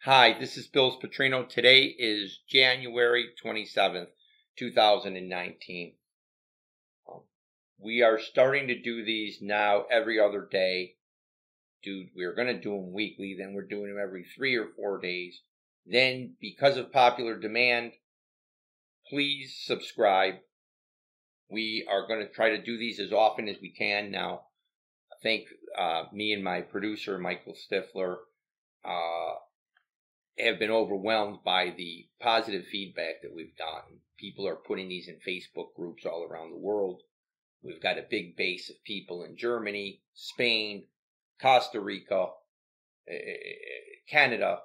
Hi, this is Bill's Petrino. Today is January 27th, 2019. We are starting to do these now every other day. Dude, we're going to do them weekly, then we're doing them every 3 or 4 days. Then, because of popular demand, please subscribe. We are going to try to do these as often as we can now. I think me and my producer, Michael Stifler, have been overwhelmed by the positive feedback that we've gotten. People are putting these in Facebook groups all around the world. We've got a big base of people in Germany, Spain, Costa Rica, Canada.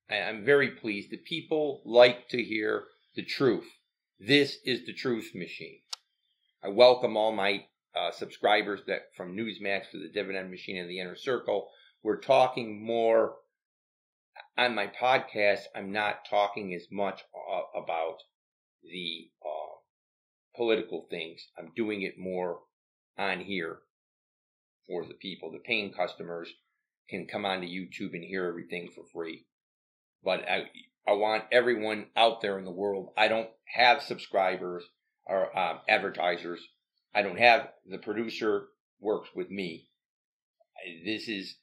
I'm very pleased that people like to hear the truth. This is the truth machine. I welcome all my subscribers from Newsmax to the Dividend Machine and the Inner Circle. We're talking more on my podcast. I'm not talking as much about the political things. I'm doing it more on here for the people. The paying customers can come onto YouTube and hear everything for free. But I want everyone out there in the world. I don't have subscribers or advertisers. I don't have, the producer works with me. This is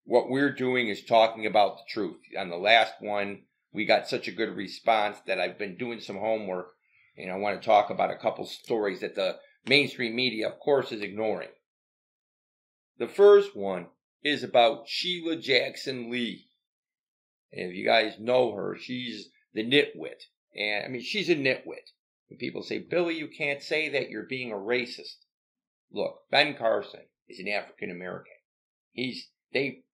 what we're doing, is talking about the truth. On the last one, we got such a good response that I've been doing some homework, and I want to talk about a couple stories that the mainstream media, of course, is ignoring. The first one is about Sheila Jackson Lee. And if you guys know her, she's the nitwit. And I mean, she's a nitwit. And people say, Billy, you can't say that, you're being a racist. Look, Ben Carson is an African American.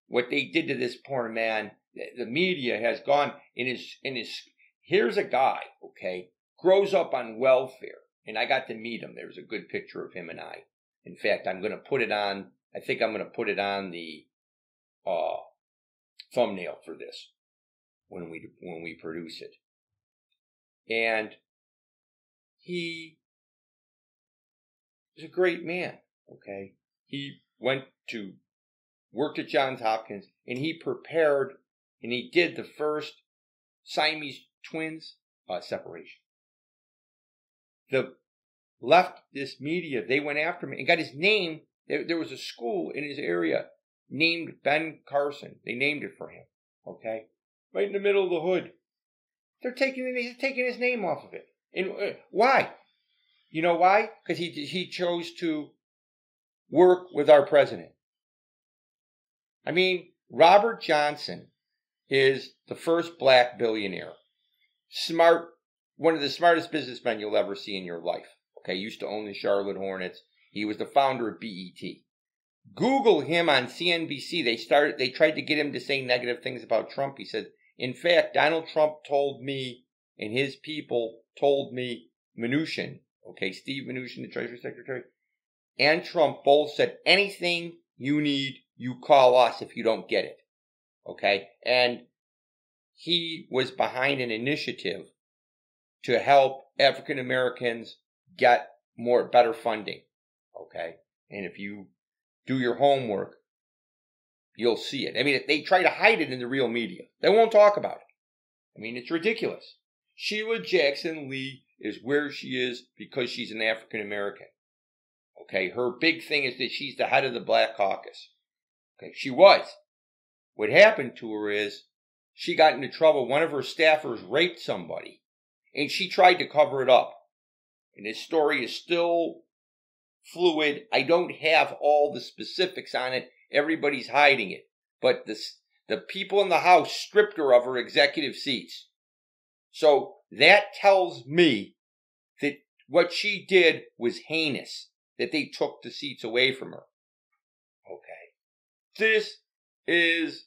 What they did to this poor man, the media has gone here's a guy, okay, grows up on welfare. And I got to meet him. There's a good picture of him and I. In fact, I'm going to put it on the thumbnail for this when we produce it. And he is a great man, okay? He worked at Johns Hopkins, and he prepared, and he did the first Siamese twins separation. The leftist media, they went after him and got his name. There was a school in his area named Ben Carson. They named it for him, okay? Right in the middle of the hood. They're taking his name off of it. And why? You know why? Because he chose to work with our president. I mean, Robert Johnson is the first black billionaire. Smart, one of the smartest businessmen you'll ever see in your life. Okay, used to own the Charlotte Hornets. He was the founder of BET. Google him on CNBC. They tried to get him to say negative things about Trump. He said, in fact, Donald Trump told me, and his people told me, Mnuchin, okay, Steve Mnuchin, the Treasury Secretary, and Trump both said, anything you need, you call us if you don't get it, okay? And he was behind an initiative to help African Americans get better funding, okay? And if you do your homework, you'll see it. I mean, they try to hide it in the real media. They won't talk about it. I mean, it's ridiculous. Sheila Jackson Lee is where she is because she's an African American. Okay, her big thing is that she's the head of the Black Caucus. Okay, she was. What happened to her is she got into trouble. One of her staffers raped somebody, and she tried to cover it up. And this story is still fluid. I don't have all the specifics on it. Everybody's hiding it. But the people in the House stripped her of her executive seats. So that tells me that what she did was heinous, that they took the seats away from her. Okay. This is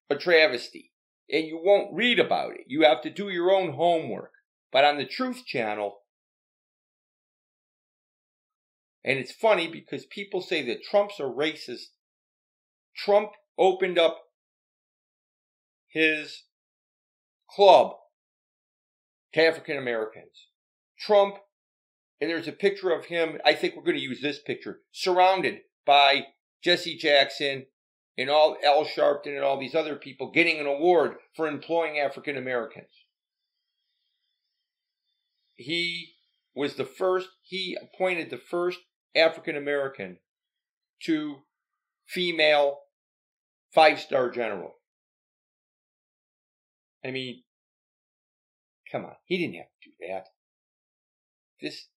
a travesty. And you won't read about it. You have to do your own homework. But on the Truth Channel, and it's funny because people say that Trump's a racist. Trump opened up his club to African Americans. Trump, and there's a picture of him, I think we're going to use this picture, surrounded by Jesse Jackson and all Al Sharpton and all these other people getting an award for employing African Americans. He appointed the first African American to female 5-star general. I mean, come on, he didn't have to do that. This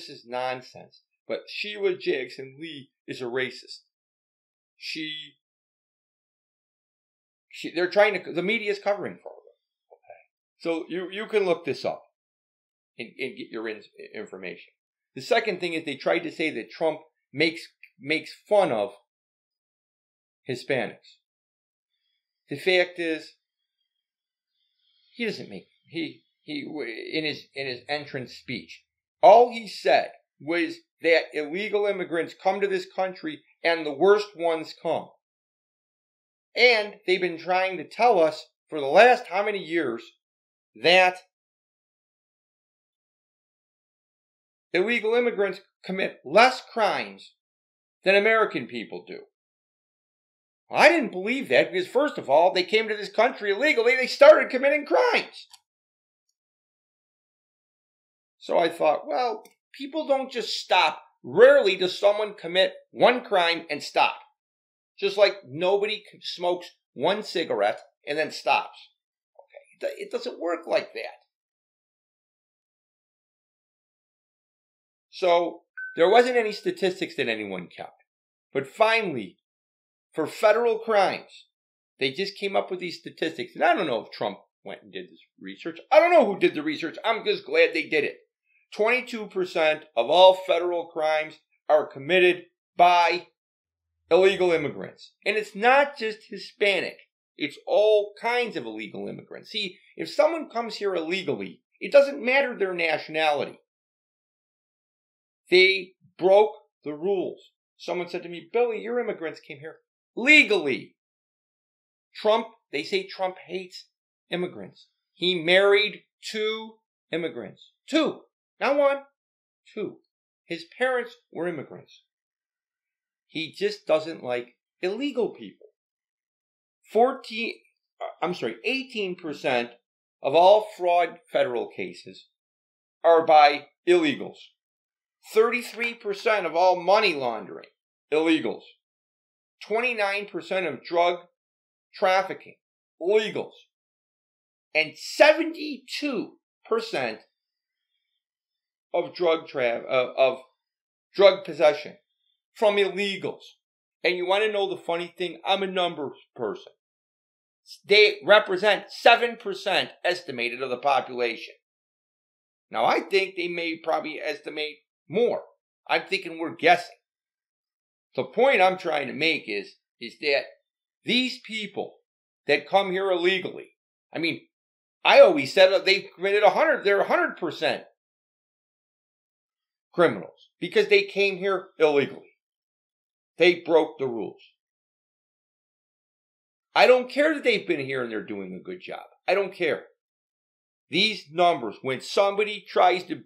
is nonsense. But Sheila Jackson Lee is a racist. They're trying to, the media is covering for her. Okay. So you can look this up and get your information. The second thing is they tried to say that Trump makes fun of Hispanics. The fact is, he doesn't make, he in his entrance speech, all he said was that illegal immigrants come to this country and the worst ones come. And they've been trying to tell us for the last how many years that illegal immigrants commit less crimes than American people do. Well, I didn't believe that because, first of all, they came to this country illegally. They started committing crimes. So I thought, well, people don't just stop. Rarely does someone commit one crime and stop. Just like nobody smokes one cigarette and then stops. Okay, it doesn't work like that. So there wasn't any statistics that anyone kept. But finally, for federal crimes, they just came up with these statistics. And I don't know if Trump went and did this research. I don't know who did the research. I'm just glad they did it. 22% of all federal crimes are committed by illegal immigrants. And it's not just Hispanic. It's all kinds of illegal immigrants. See, if someone comes here illegally, it doesn't matter their nationality. They broke the rules. Someone said to me, Billy, your immigrants came here legally. They say Trump hates immigrants. He married 2 immigrants. 2. Not 1, 2. His parents were immigrants. He just doesn't like illegal people. 18% of all fraud federal cases are by illegals. 33% of all money laundering, illegals. 29% of drug trafficking, illegals. And 72% of drug possession from illegals. And you want to know the funny thing? I'm a numbers person. They represent 7% estimated of the population. Now, I think they may probably estimate more. I'm thinking we're guessing. The point I'm trying to make is that these people that come here illegally, I mean, I always said they committed they're 100% criminals because they came here illegally. They broke the rules. I don't care that they've been here and they're doing a good job. I don't care. These numbers, when somebody tries to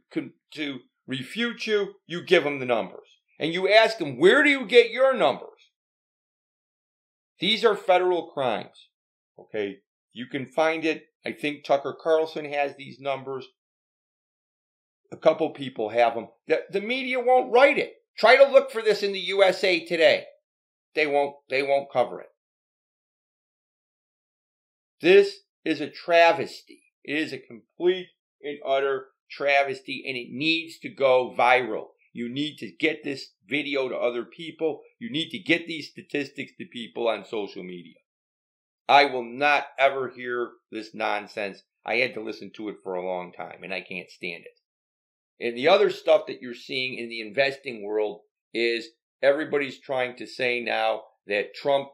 refute you, you give them the numbers. And you ask them, where do you get your numbers? These are federal crimes. Okay? You can find it. I think Tucker Carlson has these numbers. A couple people have them. The media won't write it. Try to look for this in the USA Today. They won't cover it. This is a travesty. It is a complete and utter travesty, and it needs to go viral. You need to get this video to other people. You need to get these statistics to people on social media. I will not ever hear this nonsense. I had to listen to it for a long time, and I can't stand it. And the other stuff that you're seeing in the investing world is everybody's trying to say now that Trump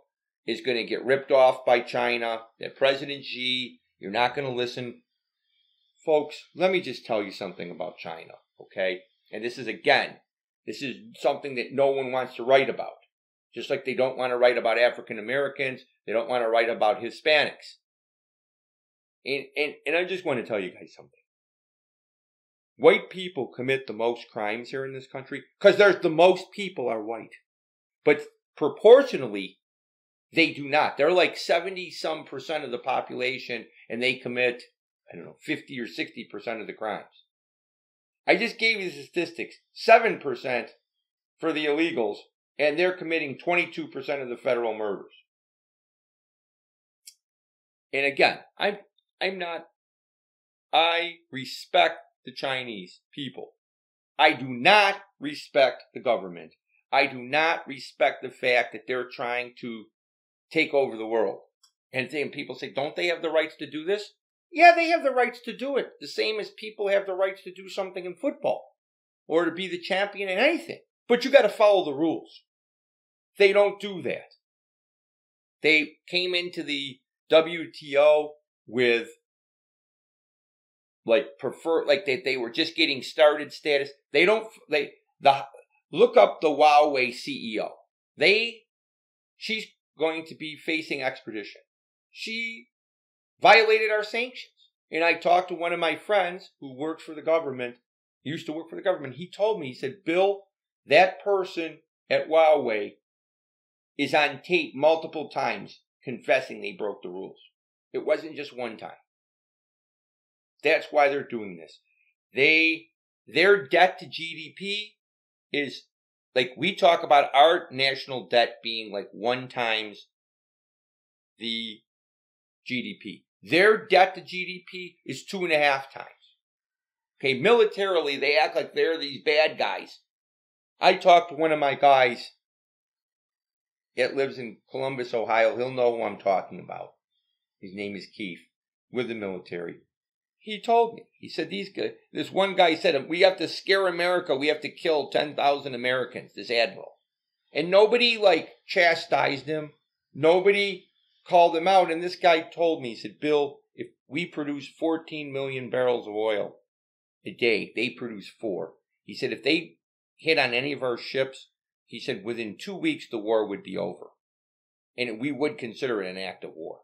is going to get ripped off by China, that President Xi, you're not going to listen. Folks, let me just tell you something about China, okay? And this is something that no one wants to write about. Just like they don't want to write about African Americans, they don't want to write about Hispanics. And I just want to tell you guys something. White people commit the most crimes here in this country because the most people are white. But proportionally, They do not. They're like 70-some% of the population, and they commit, 50 or 60% of the crimes. I just gave you the statistics. 7% for the illegals, and they're committing 22% of the federal murders. And again, I respect the Chinese people. I do not respect the government. I do not respect the fact that they're trying to take over the world. And people say, don't they have the rights to do this? Yeah, they have the rights to do it. The same as people have the rights to do something in football or to be the champion in anything. But you got to follow the rules. They don't do that. They came into the WTO with they were just getting started status. Look up the Huawei CEO. She's going to be facing extradition. She violated our sanctions. And I talked to one of my friends who works for the government, used to work for the government. He told me, he said, Bill, that person at Huawei is on tape multiple times confessing they broke the rules. It wasn't just one time. That's why they're doing this. Their debt to GDP is like, we talk about our national debt being like 1 times the GDP. Their debt to GDP is 2.5 times. Okay, militarily, they act like they're these bad guys. I talked to one of my guys that lives in Columbus, Ohio. He'll know who I'm talking about. His name is Keith, with the military. He told me, he said, this one guy said, we have to scare America. We have to kill 10,000 Americans, this admiral. And nobody chastised him. Nobody called him out. And this guy told me, he said, Bill, if we produce 14 million barrels of oil a day, they produce 4. He said, if they hit on any of our ships, he said, within 2 weeks, the war would be over. And we would consider it an act of war.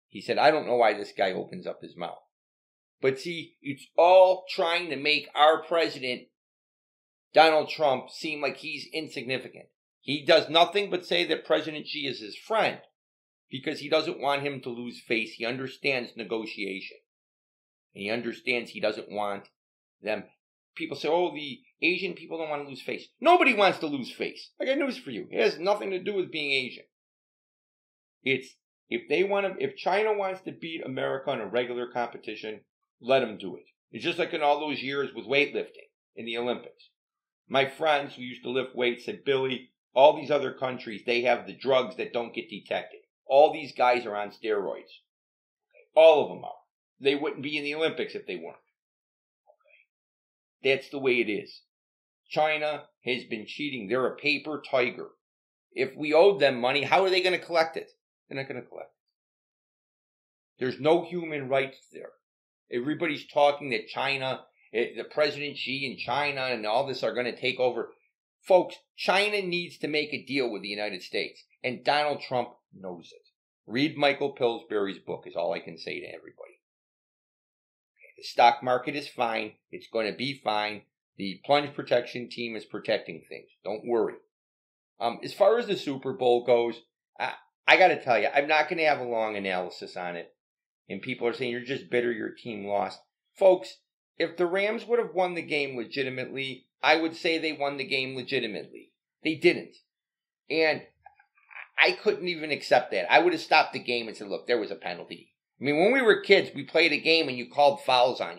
He said, I don't know why this guy opens up his mouth. But see, it's all trying to make our president, Donald Trump, seem like he's insignificant. He does nothing but say that President Xi is his friend because he doesn't want him to lose face. He understands negotiation. And he understands he doesn't want them. People say, oh, the Asian people don't want to lose face. Nobody wants to lose face. I got news for you. It has nothing to do with being Asian. If China wants to beat America in a regular competition, let them do it. It's just like in all those years with weightlifting in the Olympics. My friends who used to lift weights said, Billy, all these other countries, they have the drugs that don't get detected. All these guys are on steroids. All of them are. They wouldn't be in the Olympics if they weren't. That's the way it is. China has been cheating. They're a paper tiger. If we owed them money, how are they going to collect it? They're not going to collect it. There's no human rights there. Everybody's talking that China, the President Xi and China and all this are going to take over. Folks, China needs to make a deal with the United States. And Donald Trump knows it. Read Michael Pillsbury's book is all I can say to everybody. The stock market is fine. It's going to be fine. The plunge protection team is protecting things. Don't worry. As far as the Super Bowl goes, I got to tell you, I'm not going to have a long analysis on it. And people are saying, you're just bitter your team lost. Folks, if the Rams would have won the game legitimately, I would say they won the game legitimately. They didn't. And I couldn't even accept that. I would have stopped the game and said, look, there was a penalty. I mean, when we were kids, we played a game and you called fouls on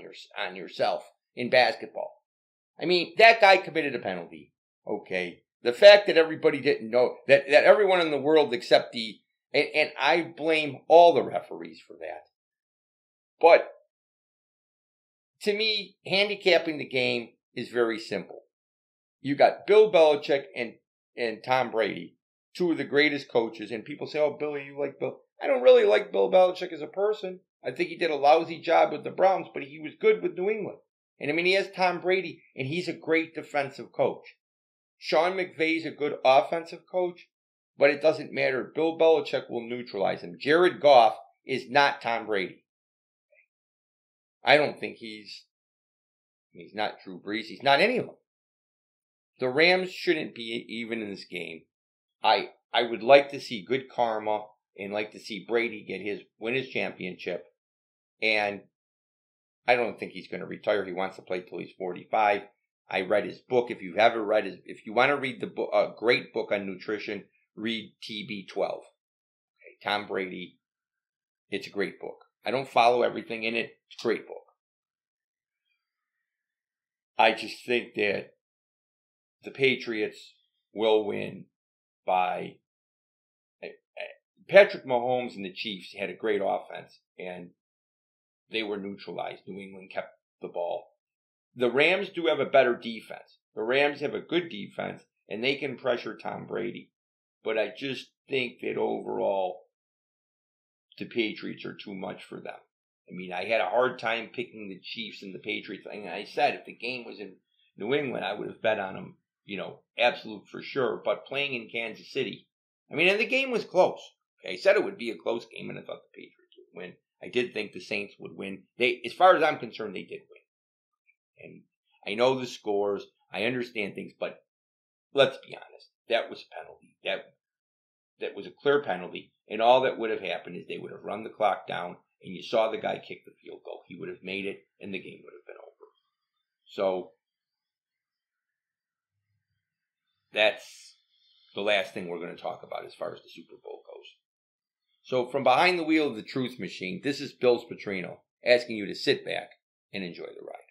yourself in basketball. I mean, that guy committed a penalty. Okay. The fact that everybody didn't know, that everyone in the world except and I blame all the referees for that. But to me, handicapping the game is very simple. You got Bill Belichick and Tom Brady, 2 of the greatest coaches, and people say, oh, Billy, you like Bill. I don't really like Bill Belichick as a person. I think he did a lousy job with the Browns, but he was good with New England. And I mean, he has Tom Brady, and he's a great defensive coach. Sean McVay's a good offensive coach, but it doesn't matter. Bill Belichick will neutralize him. Jared Goff is not Tom Brady. I don't think he's not Drew Brees. He's not any of them. The Rams shouldn't be even in this game. I I would like to see good karma and like to see Brady win his championship. And I don't think he's going to retire. He wants to play till he's 45. I read his book. If you've ever read if you want to read the book, a great book on nutrition, read TB12. Okay, Tom Brady. It's a great book. I don't follow everything in it. It's a great book. I just think that the Patriots will win by Patrick Mahomes and the Chiefs had a great offense, and they were neutralized. New England kept the ball. The Rams do have a better defense. The Rams have a good defense, and they can pressure Tom Brady. But I just think that overall, the Patriots are too much for them. I mean, I had a hard time picking the Chiefs and the Patriots. And I said if the game was in New England, I would have bet on them, absolute for sure. But playing in Kansas City, and the game was close. Okay? I said it would be a close game, and I thought the Patriots would win. I did think the Saints would win. As far as I'm concerned, they did win. And I know the scores. I understand things, but let's be honest. That was a penalty. That was a clear penalty. And all that would have happened is they would have run the clock down, and you saw the guy kick the field goal. He would have made it, and the game would have been over. So that's the last thing we're going to talk about as far as the Super Bowl goes. So from behind the wheel of the Truth Machine, this is Bill Spatrino asking you to sit back and enjoy the ride.